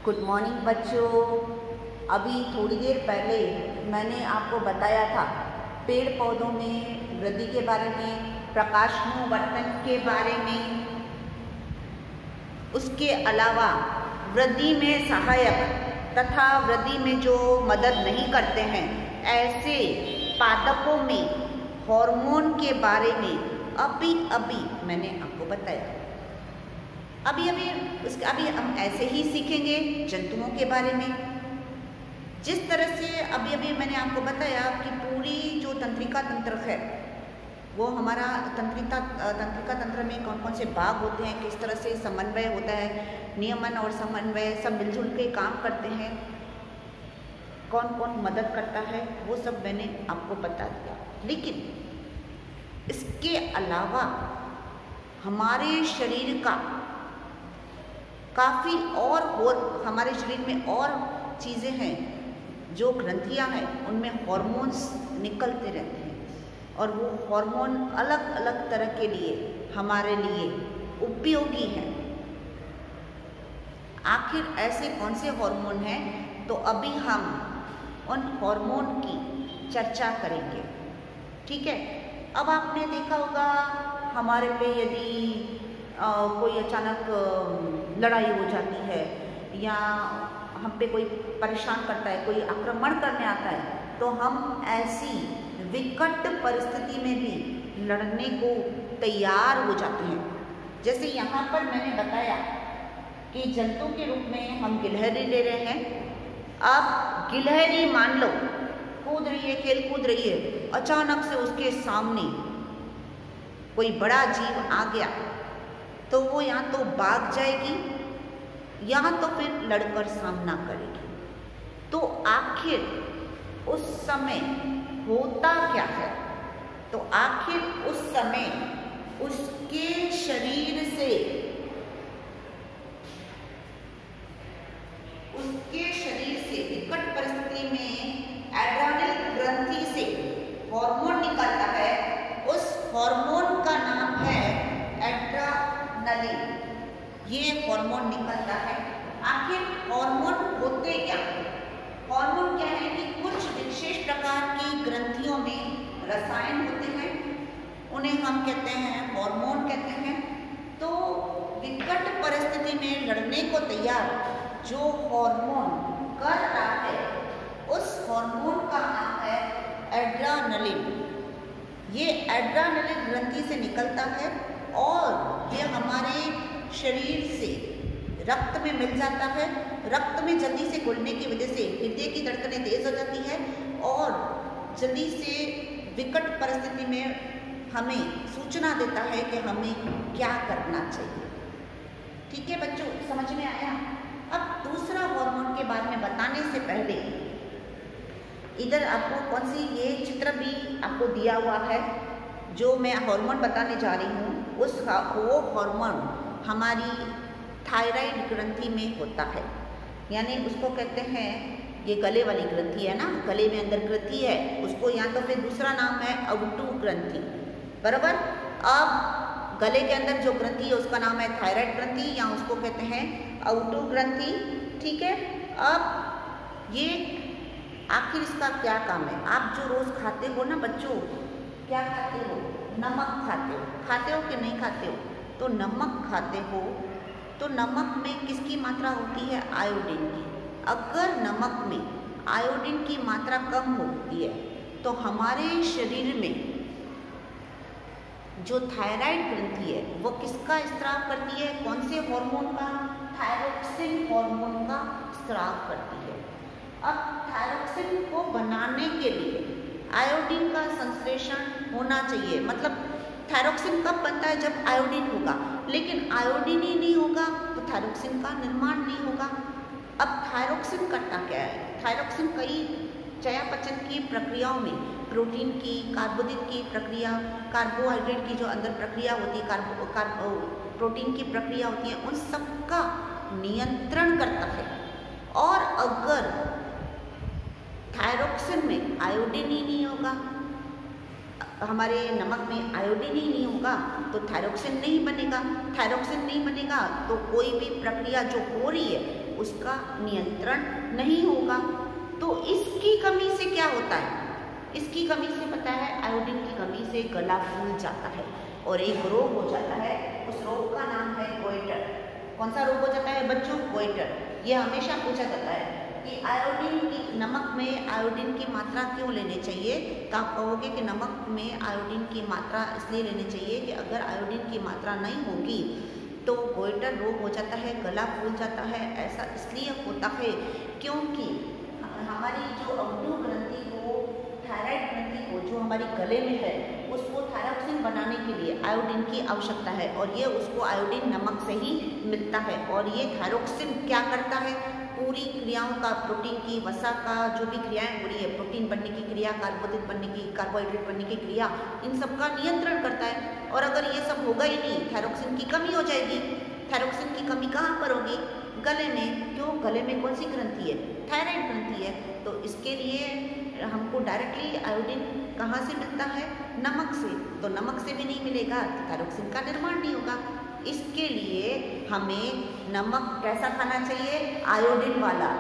Good morning बच्चों। अभी थोड़ी देर पहले मैंने आपको बताया था पेड़ पौधों में वृद्धि के बारे में, प्रकाशनुवर्तन के बारे में। उसके अलावा वृद्धि में सहायक तथा वृद्धि में जो मदद नहीं करते हैं ऐसे पादपों में हार्मोन के बारे में अभी मैंने आपको बताया। अभी हम ऐसे ही सीखेंगे जंतुओं के बारे में। जिस तरह से अभी मैंने आपको बताया कि पूरी जो तंत्रिका तंत्र है वो हमारा तंत्रिका तंत्र में कौन कौन से भाग होते हैं, किस तरह से समन्वय होता है, नियमन और समन्वय सब मिलजुल के काम करते हैं, कौन कौन मदद करता है, वो सब मैंने आपको बता दिया। लेकिन इसके अलावा हमारे शरीर का काफ़ी और हमारे शरीर में और चीज़ें हैं, जो ग्रंथियां हैं उनमें हार्मोन्स निकलते रहते हैं और वो हार्मोन अलग अलग तरह के लिए हमारे लिए उपयोगी हैं। आखिर ऐसे कौन से हार्मोन हैं, तो अभी हम उन हार्मोन की चर्चा करेंगे। ठीक है। अब आपने देखा होगा हमारे पे यदि कोई अचानक लड़ाई हो जाती है या हम पे कोई परेशान करता है, कोई आक्रमण करने आता है, तो हम ऐसी विकट परिस्थिति में भी लड़ने को तैयार हो जाते हैं। जैसे यहाँ पर मैंने बताया कि जंतु के रूप में हम गिलहरी ले रहे हैं। अब गिलहरी मान लो कूद रही है, खेल कूद रही है, अचानक से उसके सामने कोई बड़ा जीव आ गया तो वो या तो भाग जाएगी या तो फिर लड़कर सामना करेगी। तो आखिर उस समय होता क्या है, तो आखिर उस समय उसके शरीर से विकट परिस्थिति में एड्रेनल ग्रंथि से हार्मोन निकलता है। उस हार्मोन का नाम है एड्रेनलिन। ये हार्मोन निकलता है। आखिर हार्मोन होते क्या? हार्मोन क्या है कि कुछ विशेष प्रकार की ग्रंथियों में रसायन होते हैं, उन्हें हम कहते हैं हार्मोन कहते हैं। तो विकट परिस्थिति में लड़ने को तैयार जो हार्मोन कर रहा है उस हार्मोन का नाम है एड्रेनलिन। ये एड्रेनलिन ग्रंथि से निकलता है और ये हमारे शरीर से रक्त में मिल जाता है। रक्त में जल्दी से घुलने की वजह से हृदय की धड़कनें तेज हो जाती है और जल्दी से विकट परिस्थिति में हमें सूचना देता है कि हमें क्या करना चाहिए। ठीक है बच्चों, समझ में आया? अब दूसरा हार्मोन के बारे में बताने से पहले इधर आपको कौन सी ये चित्र भी आपको दिया हुआ है जो मैं हार्मोन बताने जा रही हूँ। वो हार्मोन हमारी थायराइड ग्रंथि में होता है, यानी उसको कहते हैं, ये गले वाली ग्रंथि है ना, गले में अंदर ग्रंथि है, उसको या तो फिर दूसरा नाम है अवटु ग्रंथि, बराबर। अब गले के अंदर जो ग्रंथि है उसका नाम है थायराइड ग्रंथि या उसको कहते हैं अवटु ग्रंथि। ठीक है। अब ये आखिर इसका क्या काम है? आप जो रोज खाते हो ना बच्चों, क्या खाते हो? नमक खाते हो कि नहीं खाते हो? तो नमक खाते हो तो नमक में किसकी मात्रा होती है? आयोडीन की। अगर नमक में आयोडीन की मात्रा कम होती है तो हमारे शरीर में जो थायराइड ग्रंथि है वो किसका स्राव करती है? कौन से हार्मोन का? थायरोक्सिन हार्मोन का स्राव करती है। अब थायरोक्सिन को बनाने के लिए आयोडीन का संश्लेषण होना चाहिए। मतलब थायरोक्सिन कब बनता है? जब आयोडीन होगा, लेकिन आयोडीन ही नहीं होगा तो थायरोक्सिन का निर्माण नहीं होगा। अब थायरोक्सिन करता क्या है? थायरोक्सिन कई चयापचय की प्रक्रियाओं में, प्रोटीन की, कार्बोदीप की प्रक्रिया, कार्बोहाइड्रेट की जो अंदर प्रक्रिया होती है, प्रोटीन की प्रक्रिया होती है, उन सब का नियंत्रण करता है। और अगर थायरोक्सिन में आयोडीन ही नहीं होगा, हमारे नमक में आयोडीन ही नहीं होगा तो थायरोक्सिन नहीं बनेगा। थायरोक्सिन नहीं बनेगा तो कोई भी प्रक्रिया जो हो रही है उसका नियंत्रण नहीं होगा। तो इसकी कमी से क्या होता है? इसकी कमी से पता है, आयोडीन की कमी से गला फूल जाता है और एक रोग हो जाता है। उस रोग का नाम है गोइटर। कौन सा रोग हो जाता है बच्चों? गोइटर। ये हमेशा पूछा जाता है कि आयोडीन की, नमक में आयोडीन की मात्रा क्यों लेनी चाहिए? तो आप कहोगे कि नमक में आयोडीन की मात्रा इसलिए लेनी चाहिए कि अगर आयोडीन की मात्रा नहीं होगी तो गोइटर रोग हो जाता है, गला फूल जाता है। ऐसा इसलिए होता है क्योंकि हमारी जो अग्न्यू ग्रंथि को, थायराइड ग्रंथि को, जो हमारी गले में है, उसको थायरॉक्सिन बनाने के लिए आयोडीन की आवश्यकता है और ये उसको आयोडीन नमक से ही मिलता है। और ये थायरॉक्सिन क्या करता है? पूरी क्रियाओं का, प्रोटीन की, वसा का जो भी क्रियाएं हो रही है, प्रोटीन बनने की क्रिया, कार्बोदीप बनने की, कार्बोहाइड्रेट बनने की क्रिया, इन सब का नियंत्रण करता है। और अगर ये सब होगा ही नहीं, थायरॉक्सिन की कमी हो जाएगी। थायरॉक्सिन की कमी कहाँ पर होगी? गले में। क्यों? गले में कौन सी ग्रंथि है? थायराइड ग्रंथि है। तो इसके लिए हमको डायरेक्टली आयोडीन कहाँ से मिलता है? नमक से। तो नमक से भी नहीं मिलेगा, थायरॉक्सिन का निर्माण नहीं होगा। इसके लिए हमें नमक कैसा खाना चाहिए? आयोडीन वाला,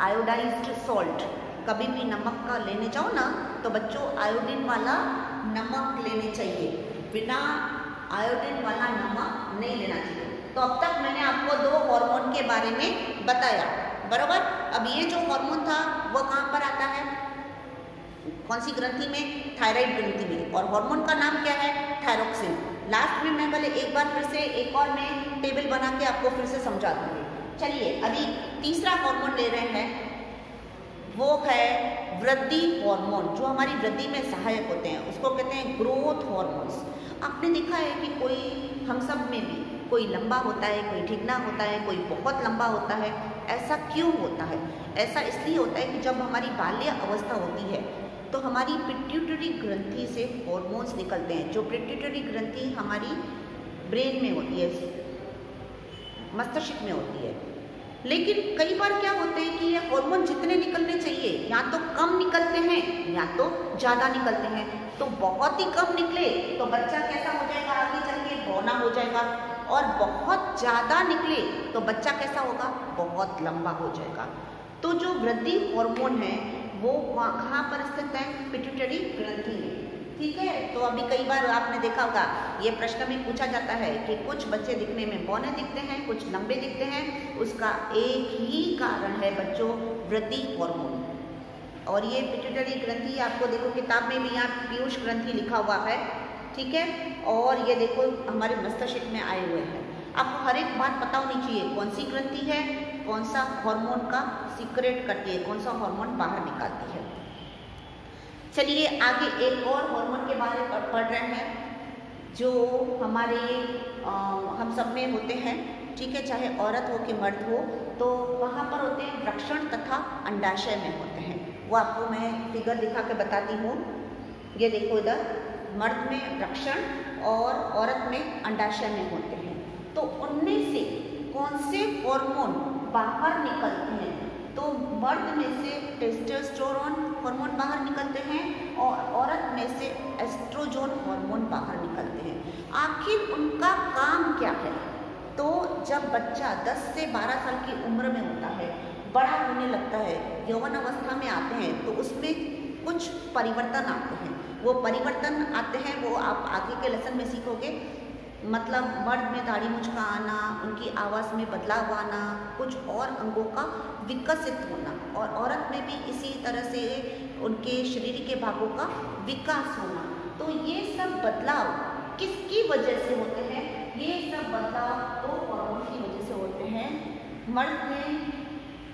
आयोडाइज्ड सॉल्ट। कभी भी नमक का लेने जाओ ना तो बच्चों आयोडीन वाला नमक लेने चाहिए, बिना आयोडीन वाला नमक नहीं लेना चाहिए। तो अब तक मैंने आपको 2 हार्मोन के बारे में बताया, बराबर। अब ये जो हार्मोन था वो कहाँ पर आता है? कौन सी ग्रंथि में? थायराइड ग्रंथि में। और हार्मोन का नाम क्या है? थायरॉक्सिन। लास्ट में मैं पहले एक बार फिर से एक और मैं टेबल बना के आपको फिर से समझा दूंगी। चलिए अभी तीसरा हार्मोन ले रहे हैं, वो है वृद्धि हार्मोन, जो हमारी वृद्धि में सहायक होते हैं। उसको कहते हैं ग्रोथ हार्मोन्स। आपने देखा है कि कोई, हम सब में भी कोई लंबा होता है, कोई ठिगना होता है, कोई बहुत लंबा होता है। ऐसा क्यों होता है? ऐसा इसलिए होता है कि जब हमारी बाल्य अवस्था होती है तो हमारी पिट्यूटरी ग्रंथि से हार्मोन्स निकलते हैं। जो पिट्यूटरी ग्रंथि हमारी ब्रेन में होती है, मस्तिष्क में होती है। लेकिन कई बार क्या होते हैं कि ये हार्मोन जितने निकलने चाहिए या तो कम निकलते हैं या तो ज़्यादा निकलते हैं। तो बहुत ही कम निकले तो बच्चा कैसा हो जाएगा? आगे चल के बौना हो जाएगा। और बहुत ज़्यादा निकले तो बच्चा कैसा होगा? बहुत लंबा हो जाएगा। तो जो वृद्धि हार्मोन है वो कहाँ पर स्थित है? पिट्यूटरी ग्रंथि में। ठीक है। तो अभी कई बार आपने देखा होगा, ये प्रश्न में पूछा जाता है कि कुछ बच्चे दिखने में बौने दिखते हैं, कुछ लंबे दिखते हैं। उसका एक ही कारण है बच्चों, वृद्धि हार्मोन। और ये पिट्यूटरी ग्रंथि आपको देखो किताब में भी यहाँ पीयूष ग्रंथि लिखा हुआ है। ठीक है। और ये देखो हमारे मस्तिष्क में आए हुए हैं। आपको हर एक बात पता होनी चाहिए, कौन सी ग्रंथि है, कौन सा हार्मोन का सीक्रेट करती है, कौन सा हार्मोन बाहर निकालती है। चलिए आगे एक और हार्मोन के बारे में पढ़ रहे हैं, जो हमारे हम सब में होते हैं। ठीक है। चाहे औरत हो कि मर्द हो, तो कहाँ पर होते हैं? वृषण तथा अंडाशय में होते हैं। वो आपको मैं फिगर दिखा के बताती हूँ। ये देखो इधर, मर्द में वृषण और औरत में अंडाशय में होते हैं। तो उनमें से कौन से हार्मोन बाहर निकलते हैं? तो मर्द में से टेस्टोस्टेरोन हार्मोन बाहर निकलते हैं और औरत में से एस्ट्रोजन हार्मोन बाहर निकलते हैं। आखिर उनका काम क्या है? तो जब बच्चा 10 से 12 साल की उम्र में होता है, बड़ा होने लगता है, यौवन अवस्था में आते हैं, तो उसमें कुछ परिवर्तन आते हैं। वो परिवर्तन आते हैं, वो आप आगे के लेसन में सीखोगे। मतलब मर्द में दाढ़ी मूंछ का आना, उनकी आवाज़ में बदलाव आना, कुछ और अंगों का विकसित होना, और औरत में भी इसी तरह से उनके शरीर के भागों का विकास होना। तो ये सब बदलाव किसकी वजह से होते हैं? ये सब बदलाव तो हार्मोन की वजह से होते हैं। मर्द में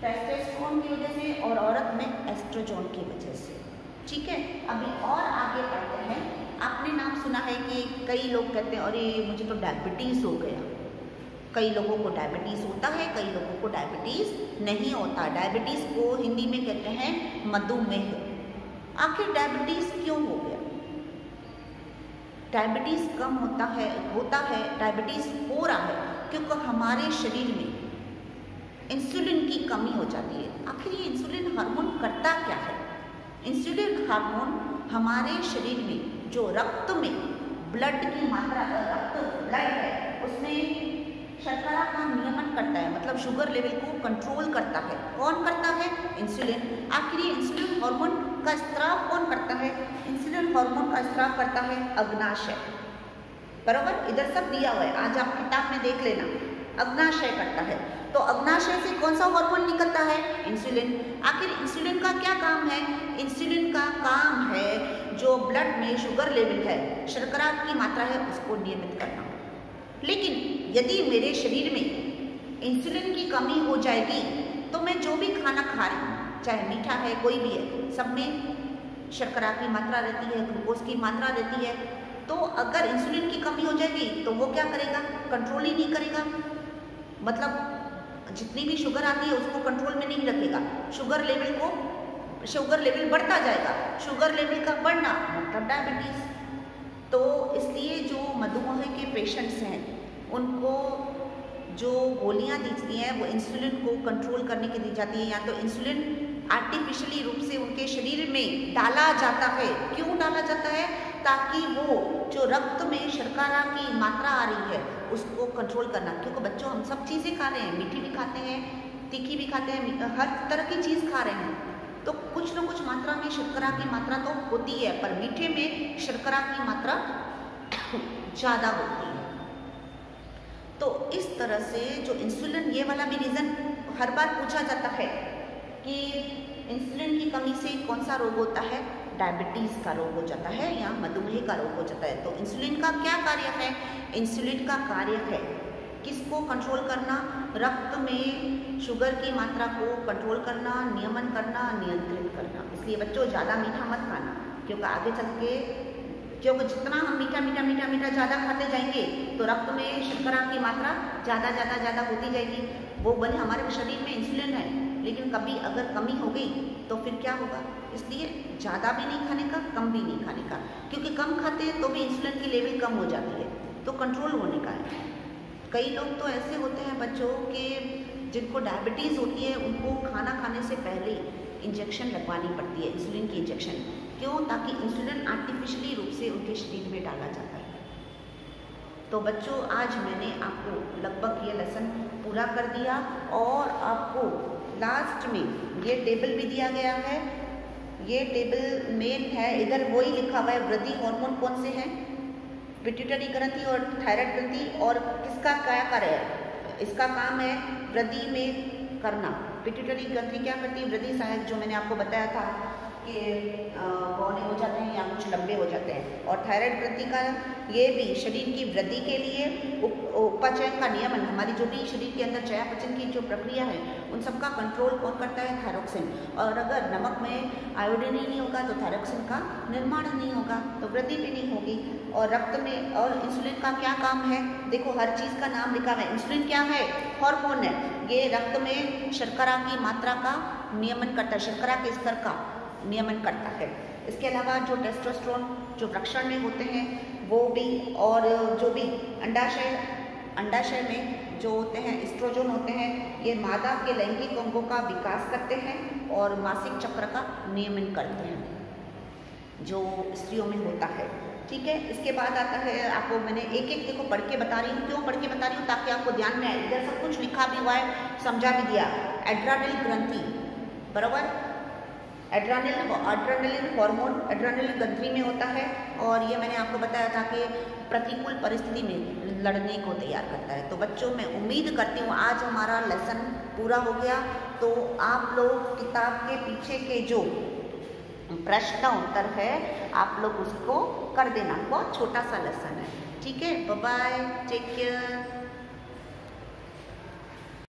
टेस्टोस्टेरोन की वजह से और औरत में एस्ट्रोजन की वजह से। ठीक है। अभी और आगे बढ़ते हैं। आपने नाम सुना है कि कई लोग कहते हैं अरे मुझे तो डायबिटीज़ हो गया। कई लोगों को डायबिटीज़ होता है, कई लोगों को डायबिटीज़ नहीं होता। डायबिटीज़ को हिंदी में कहते हैं मधुमेह। आखिर डायबिटीज़ क्यों हो गया? डायबिटीज़ कम होता है, डायबिटीज़ हो रहा है क्योंकि हमारे शरीर में इंसुलिन की कमी हो जाती है। आखिर ये इंसुलिन हार्मोन करता क्या है? इंसुलिन हार्मोन हमारे शरीर में जो रक्त में ब्लड की मात्रा, ब्लड है उसमें शर्करा का नियमन करता है, मतलब शुगर लेवल को कंट्रोल करता है। कौन करता है? इंसुलिन। आखिर ये इंसुलिन हार्मोन का स्त्राव कौन करता है? इंसुलिन हार्मोन का स्त्राव करता है अग्नाशय। बराबर, इधर सब दिया हुआ है, आज आप किताब में देख लेना। अग्नाशय करता है। तो अग्नाशय से कौन सा हार्मोन निकलता है? इंसुलिन। आखिर इंसुलिन का क्या काम है? इंसुलिन का काम है जो ब्लड में शुगर लेवल है, शर्करा की मात्रा है, उसको नियमित करना। लेकिन यदि मेरे शरीर में इंसुलिन की कमी हो जाएगी तो मैं जो भी खाना खा रही हूँ, चाहे मीठा है कोई भी है, सब में शर्करा की मात्रा रहती है, ग्लूकोज की मात्रा रहती है। तो अगर इंसुलिन की कमी हो जाएगी तो वो क्या करेगा? कंट्रोल ही नहीं करेगा, मतलब जितनी भी शुगर आती है उसको कंट्रोल में नहीं रखेगा। शुगर लेवल बढ़ता जाएगा। शुगर लेवल का बढ़ना मतलब डायबिटीज। तो इसलिए जो मधुमेह के पेशेंट्स हैं उनको जो गोलियां दी जाती हैं वो इंसुलिन को कंट्रोल करने के दी जाती है, या तो इंसुलिन आर्टिफिशियली रूप से उनके शरीर में डाला जाता है। क्यों डाला जाता है? ताकि वो जो रक्त में शर्करा की मात्रा आ रही है उसको कंट्रोल करना। क्योंकि बच्चों हम सब चीज़ें खा रहे हैं, मीठी भी खाते हैं, तीखी भी खाते हैं, हर तरह की चीज़ खा रहे हैं, तो कुछ न कुछ मात्रा में शर्करा की मात्रा तो होती है, पर मीठे में शर्करा की मात्रा ज़्यादा होती है। तो इस तरह से जो इंसुलिन, ये वाला भी रीज़न हर बार पूछा जाता है कि इंसुलिन की कमी से कौन सा रोग होता है? डायबिटीज़ का रोग हो जाता है या मधुमेह का रोग हो जाता है। तो इंसुलिन का क्या कार्य है? इंसुलिन का कार्य है किसको कंट्रोल करना? रक्त में शुगर की मात्रा को कंट्रोल करना, नियमन करना, नियंत्रित करना। इसलिए बच्चों ज़्यादा मीठा मत खाना, क्योंकि आगे चल के जितना हम मीठा ज़्यादा खाते जाएंगे तो रक्त में शर्करा की मात्रा ज़्यादा होती जाएगी। वो भले हमारे शरीर में इंसुलिन है, लेकिन कभी अगर कमी हो गई तो फिर क्या होगा? इसलिए ज़्यादा भी नहीं खाने का, कम भी नहीं खाने का, क्योंकि कम खाते हैं तो भी इंसुलिन की लेवल कम हो जाती है, तो कंट्रोल होने का है। कई लोग तो ऐसे होते हैं बच्चों के जिनको डायबिटीज़ होती है, उनको खाना खाने से पहले इंजेक्शन लगवानी पड़ती है, इंसुलिन की इंजेक्शन। क्यों? ताकि इंसुलिन आर्टिफिशियली रूप से उनके शरीर में डाला जाता है। तो बच्चों आज मैंने आपको लगभग ये लेसन पूरा कर दिया, और आपको लास्ट में ये टेबल भी दिया गया है। ये टेबल मेन है, इधर वही लिखा हुआ है वृद्धि हार्मोन कौन से हैं, पिट्यूटरी ग्रंथि और थायराइड ग्रंथि, और किसका क्या कार्य है? इसका काम है वृद्धि में करना। पिट्यूटरी ग्रंथि क्या करती है? वृद्धि सहायक, जो मैंने आपको बताया था कि बौने हो जाते हैं या कुछ लंबे हो जाते हैं। और थायराइड ग्रंथि का ये भी शरीर की वृद्धि के लिए, उपाचयन का नियमन, हमारी जो भी शरीर के अंदर चयापचय की जो प्रक्रिया है उन सबका कंट्रोल कौन करता है? थायरोक्सिन। और अगर नमक में आयोडीन ही नहीं होगा तो थायरोक्सिन का निर्माण नहीं होगा, तो वृद्धि भी नहीं होगी। और रक्त में, और इंसुलिन का क्या काम है? देखो हर चीज़ का नाम लिखा हुआ है। इंसुलिन क्या है? हार्मोन है। ये रक्त में शर्करा की मात्रा का नियमन करता है, शर्करा के स्तर का नियमन करता है। इसके अलावा जो टेस्टोस्टेरोन जो वृषण में होते हैं वो भी, और जो भी अंडाशय में जो होते हैं एस्ट्रोजन होते हैं, ये मादा के लैंगिक अंगों का विकास करते हैं और मासिक चक्र का नियमन करते हैं, जो स्त्रियों में होता है। ठीक है, इसके बाद आता है, आपको मैंने एक एक देखो पढ़ के बता रही हूँ। क्यों पढ़ के बता रही हूँ? ताकि आपको ध्यान में आए। इधर सब कुछ लिखा भी हुआ है, समझा भी दिया। एड्रेनल ग्रंथि, बराबर, एड्रेनलिन हार्मोन एड्रेनलिन ग्रंथि में होता है, और ये मैंने आपको बताया था कि प्रतिकूल परिस्थिति में लड़ने को तैयार करता है। तो बच्चों मैं उम्मीद करती हूँ आज हमारा लेसन पूरा हो गया, तो आप लोग किताब के पीछे के जो प्रश्न उत्तर है आप लोग उसको कर देना। बहुत छोटा सा लेसन है। ठीक है, बाय बाय, टेक केयर।